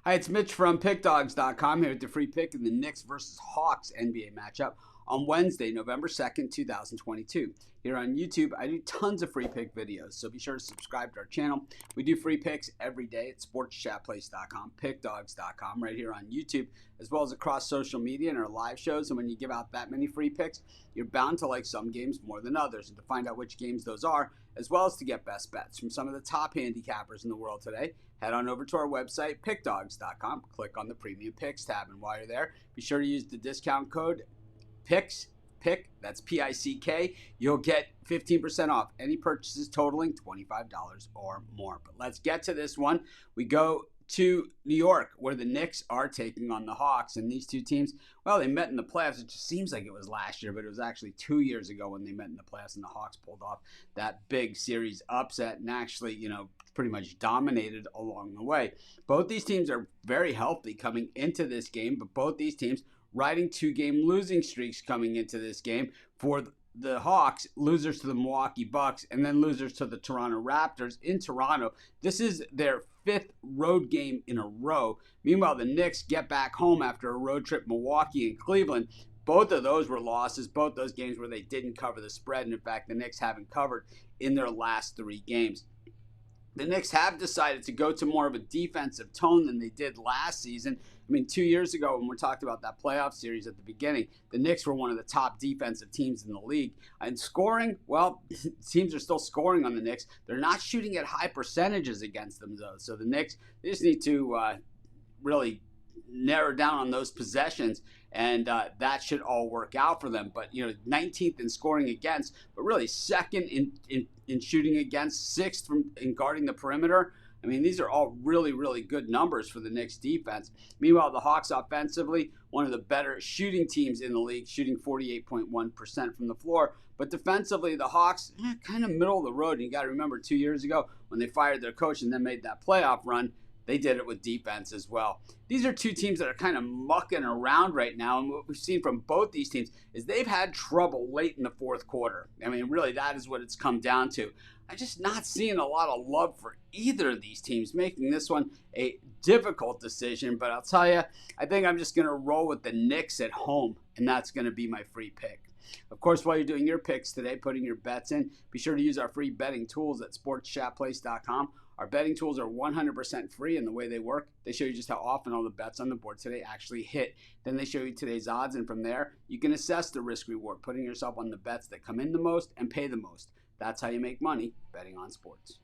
Hi, it's Mitch from Pickdawgz.com here with the free pick in the Knicks versus Hawks NBA matchup on Wednesday, November 2nd, 2022. Here on YouTube, I do tons of free pick videos, so be sure to subscribe to our channel. We do free picks every day at sportschatplace.com, pickdawgz.com, right here on YouTube, as well as across social media and our live shows. And when you give out that many free picks, you're bound to like some games more than others. And to find out which games those are, as well as to get best bets from some of the top handicappers in the world today, head on over to our website, pickdawgz.com, click on the Premium Picks tab, and while you're there, be sure to use the discount code PICK, that's P-I-C-K. You'll get 15% off any purchases totaling $25 or more. But let's get to this one. We go to New York, where the Knicks are taking on the Hawks. And these two teams, well, they met in the playoffs. It just seems like it was last year, but it was actually 2 years ago when they met in the playoffs, and the Hawks pulled off that big series upset and actually, pretty much dominated along the way. Both these teams are very healthy coming into this game, but both these teams riding 2-game losing streaks coming into this game. For the Hawks, losers to the Milwaukee Bucks and then losers to the Toronto Raptors in Toronto. This is their 5th road game in a row. Meanwhile, the Knicks get back home after a road trip, Milwaukee and Cleveland. Both of those were losses, both those games where they didn't cover the spread. And in fact, the Knicks haven't covered in their last 3 games. The Knicks have decided to go to more of a defensive tone than they did last season. 2 years ago when we talked about that playoff series at the beginning, the Knicks were one of the top defensive teams in the league. And scoring, well, teams are still scoring on the Knicks. They're not shooting at high percentages against them, though. So the Knicks, they just need to really narrow down on those possessions, and that should all work out for them. But 19th in scoring against, but really second in shooting against, 6th in guarding the perimeter. These are all really, really good numbers for the Knicks defense. Meanwhile, the Hawks offensively, one of the better shooting teams in the league, shooting 48.1% from the floor. But defensively, the Hawks, kind of middle of the road. And you got to remember 2 years ago when they fired their coach and then made that playoff run, they did it with defense as well. These are two teams that are kind of mucking around right now. And what we've seen from both these teams is they've had trouble late in the fourth quarter. Really, that is what it's come down to. I'm just not seeing a lot of love for either of these teams, making this one a difficult decision. But I'll tell you, I think I'm just going to roll with the Knicks at home, and that's going to be my free pick. Of course, while you're doing your picks today, putting your bets in, be sure to use our free betting tools at sportschatplace.com. Our betting tools are 100% free, and the way they work, they show you just how often all the bets on the board today actually hit. Then they show you today's odds, and from there, you can assess the risk-reward, putting yourself on the bets that come in the most and pay the most. That's how you make money betting on sports.